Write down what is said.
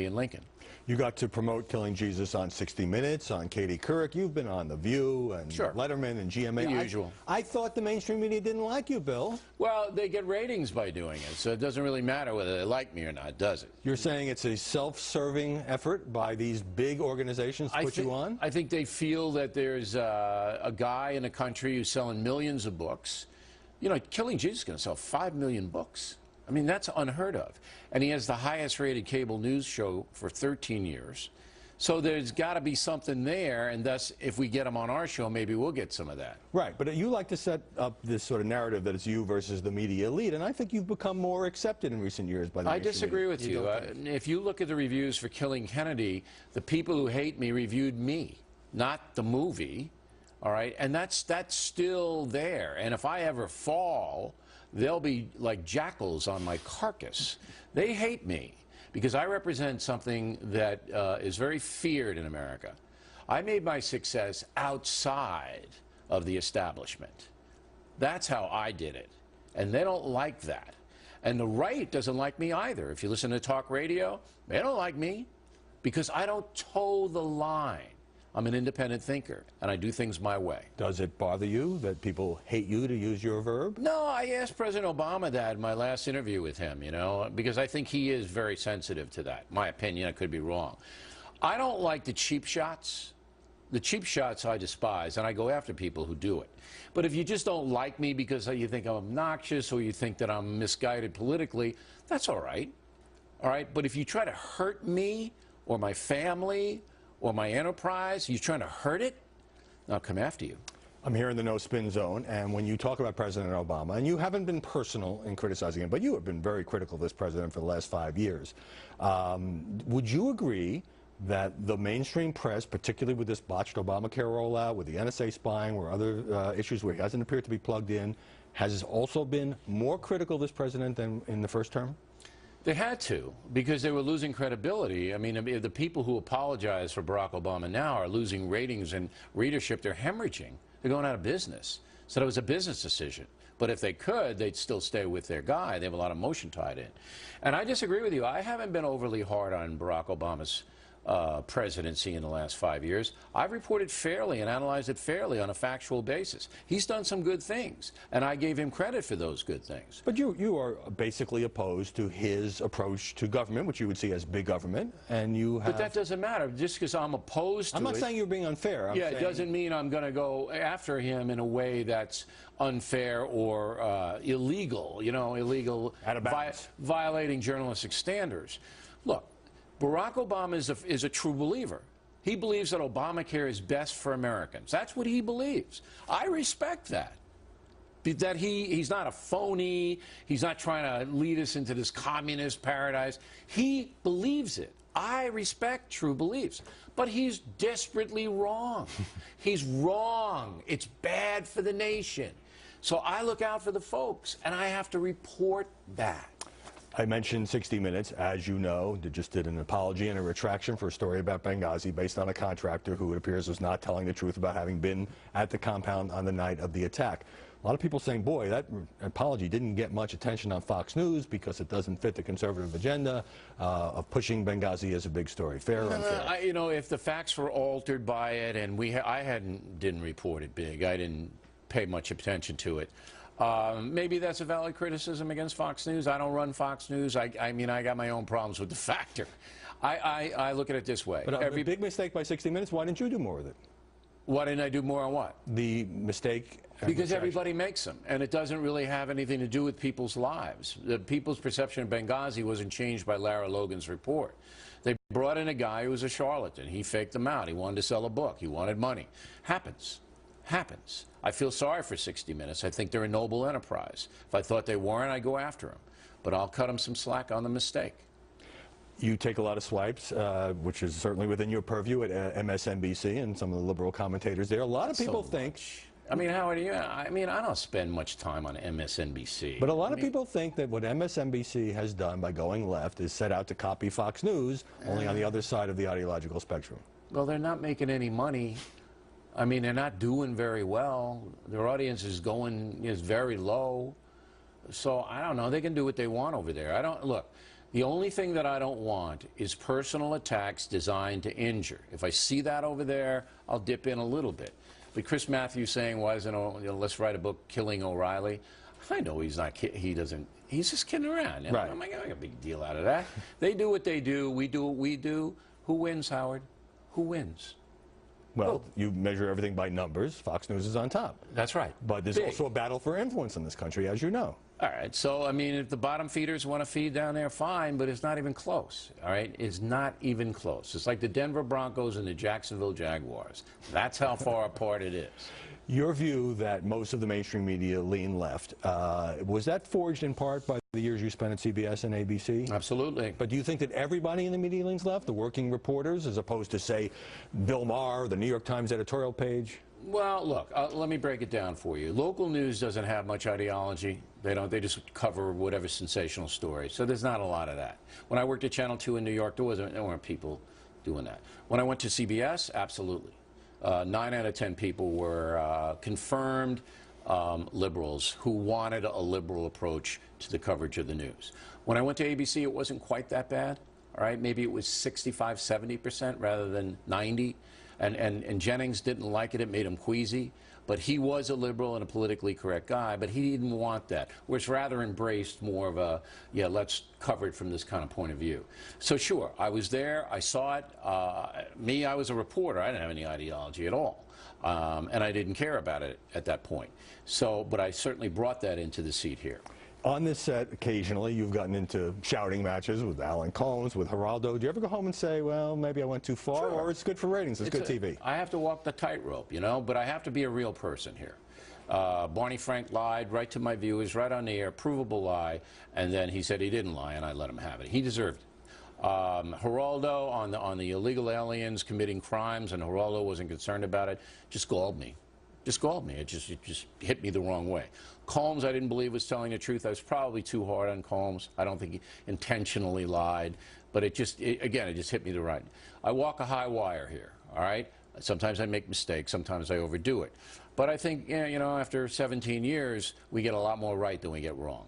in Lincoln. You got to promote Killing Jesus on 60 Minutes, on Katie Couric. You've been on The View and Sure. Letterman and GMA. The usual. I thought the mainstream media didn't like you, Bill. Well, they get ratings by doing it, so it doesn't really matter whether they like me or not, does it? You're saying it's a self-serving effort by these big organizations to put you on? I think they feel that there's a guy in the country who's selling millions of books. You know, Killing Jesus is going to sell 5 million books. I mean, that's unheard of. And he has the highest rated cable news show for 13 years. So there's got to be something there, and thus, if we get him on our show, maybe we'll get some of that. Right, but you like to set up this sort of narrative that it's you versus the media elite, and I think you've become more accepted in recent years by the I disagree with you. If you look at the reviews for Killing Kennedy, the people who hate me reviewed me, not the movie, all right? And that's still there. And if I ever fall, they'll be like jackals on my carcass. They hate me because I represent something that is very feared in America. I made my success outside of the establishment. That's how I did it. And they don't like that. And the right doesn't like me either. If you listen to talk radio, they don't like me because I don't toe the line. I'm an independent thinker, and I do things my way. Does it bother you that people hate you, to use your verb? No, I asked President Obama that in my last interview with him, you know, because I think he is very sensitive to that. My opinion, I could be wrong. I don't like the cheap shots. The cheap shots I despise, and I go after people who do it. But if you just don't like me because you think I'm obnoxious or you think that I'm misguided politically, that's all right. All right? But if you try to hurt me or my family or my enterprise, you're trying to hurt it, I'll come after you. I'm here in the no-spin zone, and when you talk about President Obama, and you haven't been personal in criticizing him, but you have been very critical of this president for the last 5 years, would you agree that the mainstream press, particularly with this botched Obamacare rollout, with the NSA spying, or other issues where he hasn't appeared to be plugged in, has also been more critical of this president than in the first term? They had to, because they were losing credibility. I mean, the people who apologize for Barack Obama now are losing ratings and readership. They're hemorrhaging. They're going out of business. So it was a business decision. But if they could, they'd still stay with their guy. They have a lot of emotion tied in. And I disagree with you. I haven't been overly hard on Barack Obama's presidency in the last 5 years. I've reported fairly and analyzed it fairly on a factual basis. He's done some good things, and I gave him credit for those good things. But you are basically opposed to his approach to government, which you would see as big government, and you have... But that doesn't matter. Just because I'm opposed to it... I'm not saying you're being unfair. Yeah, it doesn't mean I'm going to go after him in a way that's unfair or illegal, you know, violating journalistic standards. Look, Barack Obama is a true believer. He believes that Obamacare is best for Americans. That's what he believes. I respect that. That he's not a phony. He's not trying to lead us into this communist paradise. He believes it. I respect true beliefs. But he's desperately wrong. He's wrong. It's bad for the nation. So I look out for the folks, and I have to report that. I mentioned 60 Minutes, as you know, they just did an apology and a retraction for a story about Benghazi based on a contractor who it appears was not telling the truth about having been at the compound on the night of the attack. A lot of people saying, boy, that apology didn't get much attention on Fox News because it doesn't fit the conservative agenda of pushing Benghazi as a big story. Fair or unfair? You know, if the facts were altered by it and I didn't report it big, I didn't pay much attention to it. Maybe that's a valid criticism against Fox News. I don't run Fox News. I mean, I got my own problems with the factor. I look at it this way. But a big mistake by 60 Minutes, why didn't you do more with it? Why didn't I do more on what? The mistake. Because everybody makes them, and it doesn't really have anything to do with people's lives. The people's perception of Benghazi wasn't changed by Lara Logan's report. They brought in a guy who was a charlatan. He faked them out. He wanted to sell a book. He wanted money. Happens. Happens. I feel sorry for 60 Minutes. I think they're a noble enterprise. If I thought they weren't, I'd go after them. But I'll cut them some slack on the mistake. You take a lot of swipes, which is certainly within your purview at MSNBC and some of the liberal commentators there. A lot of people think... I mean, Howard, I don't spend much time on MSNBC. But a lot of people think that what MSNBC has done by going left is set out to copy Fox News, only on the other side of the ideological spectrum. Well, they're not making any money. I mean, they're not doing very well. Their audience is very low. So I don't know. They can do what they want over there. Look, The only thing that I don't want is personal attacks designed to injure. If I see that over there, I'll dip in a little bit. But Chris Matthews saying, why isn't, let's write a book, Killing O'Reilly. I know he's not, he's just kidding around. Right. I'm not making a big deal out of that. They do what they do, we do what we do. Who wins, Howard? Who wins? Well, you measure everything by numbers. Fox News is on top. That's right. But there's also a battle for influence in this country, as you know. All right, so, I mean, if the bottom feeders want to feed down there, fine, but it's not even close, all right? It's not even close. It's like the Denver Broncos and the Jacksonville Jaguars. That's how far apart it is. Your view that most of the mainstream media lean left, was that forged in part by the years you spent at CBS and ABC? Absolutely. But do you think that everybody in the media leans left, the working reporters, as opposed to, say, Bill Maher, the New York Times editorial page? Well, look, let me break it down for you. Local news doesn't have much ideology. They just cover whatever sensational story. So there's not a lot of that. When I worked at Channel 2 in New York, there weren't people doing that. When I went to CBS, absolutely. 9 out of 10 people were confirmed liberals who wanted a liberal approach to the coverage of the news. When I went to ABC, it wasn't quite that bad. All right, maybe it was 65, 70% rather than 90. And Jennings didn't like it. It made him queasy. But he was a liberal and a politically correct guy, but he didn't want that, which rather embraced more of a, yeah, let's cover it from this kind of point of view. So sure, I was there, I saw it. I was a reporter. I didn't have any ideology at all. And I didn't care about it at that point. So, but I certainly brought that into the seat here. On this set, occasionally, you've gotten into shouting matches with Alan Colmes, with Geraldo. Do you ever go home and say, well, maybe I went too far, Sure. or it's good for ratings, it's good TV? I have to walk the tightrope, you know, but I have to be a real person here. Barney Frank lied right to my viewers, right on the air, provable lie, and then he said he didn't lie, and I let him have it. He deserved it. Geraldo on the illegal aliens committing crimes, and Geraldo wasn't concerned about it, just galled me. Just galled me. It just hit me the wrong way. Colmes, I didn't believe was telling the truth. I was probably too hard on Colmes. I don't think he intentionally lied, but it just hit me the right. I walk a high wire here, all right? Sometimes I make mistakes. Sometimes I overdo it. But I think, you know, after 17 years, we get a lot more right than we get wrong.